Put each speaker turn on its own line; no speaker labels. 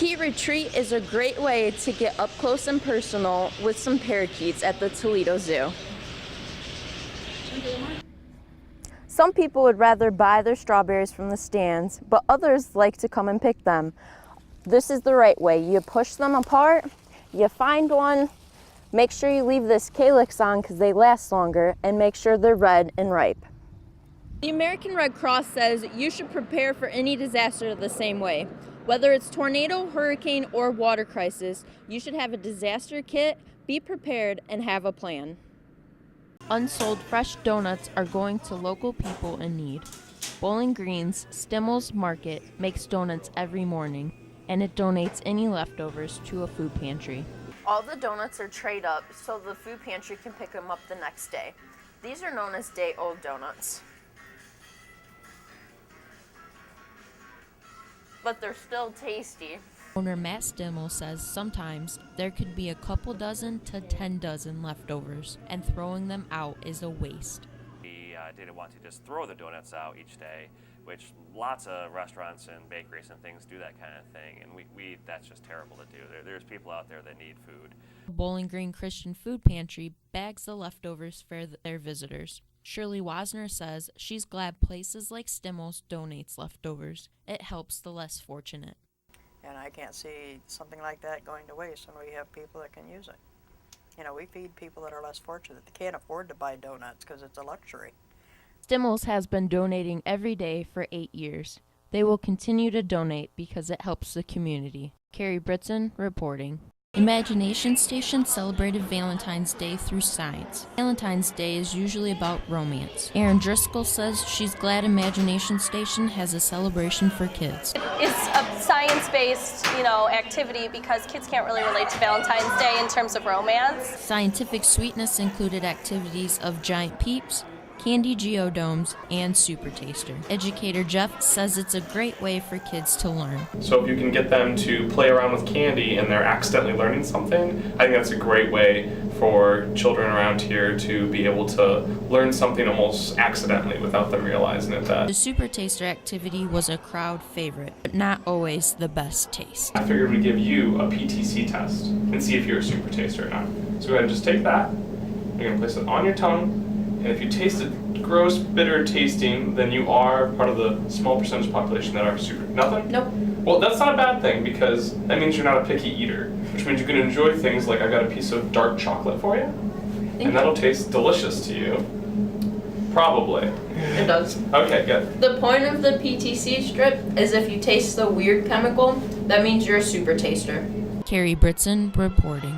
Parakeet Retreat is a great way to get up close and personal with some parakeets at the Toledo Zoo. Some people would rather buy their strawberries from the stands, but others like to come and pick them. This is the right way. You push them apart, you find one, make sure you leave this calyx on because they last longer, and make sure they're red and ripe. The American Red Cross says you should prepare for any disaster the same way. Whether it's tornado, hurricane, or water crisis, you should have a disaster kit, be prepared, and have a plan. Unsold fresh donuts are going to local people in need. Bowling Green's Stimmel's Market makes donuts every morning, and it donates any leftovers to a food pantry. All the donuts are trayed up so the food pantry can pick them up the next day. These are known as day-old donuts. But they're still tasty.
Owner Matt Stimmel says sometimes there could be a couple dozen to 10 dozen leftovers, and throwing them out is a waste.
We didn't want to just throw the donuts out each day, which lots of restaurants and bakeries and things do that kind of thing, and we that's just terrible to do. There's people out there that need food.
Bowling Green Christian Food Pantry bags the leftovers for their visitors. Shirley Wasner says she's glad places like Stimmel's donates leftovers. It helps the less fortunate.
And I can't see something like that going to waste when we have people that can use it. You know, we feed people that are less fortunate. They can't afford to buy donuts because it's a luxury.
Stimmel's has been donating every day for 8 years. They will continue to donate because it helps the community. Carrie Brittson reporting. Imagination Station celebrated Valentine's Day through science. Valentine's Day is usually about romance. Erin Driscoll says she's glad Imagination Station has a celebration for kids.
It's a science-based, activity because kids can't really relate to Valentine's Day in terms of romance.
Scientific sweetness included activities of giant peeps, candy geodomes, and super taster. Educator Jeff says it's a great way for kids to learn.
So if you can get them to play around with candy and they're accidentally learning something, I think that's a great way for children around here to be able to learn something almost accidentally without them realizing it.
The super taster activity was a crowd favorite, but not always the best taste.
I figured we'd give you a PTC test and see if you're a super taster or not. So go ahead and just take that. You're going to place it on your tongue. And if you taste it gross, bitter tasting, then you are part of the small percentage population that are super. Nothing?
Nope.
Well, that's not a bad thing because that means you're not a picky eater, which means you can enjoy things like I got a piece of dark chocolate for you, and that'll taste delicious to you. Probably.
It does.
Okay, good.
The point of the PTC strip is if you taste the weird chemical, that means you're a super taster.
Carrie Brittson reporting.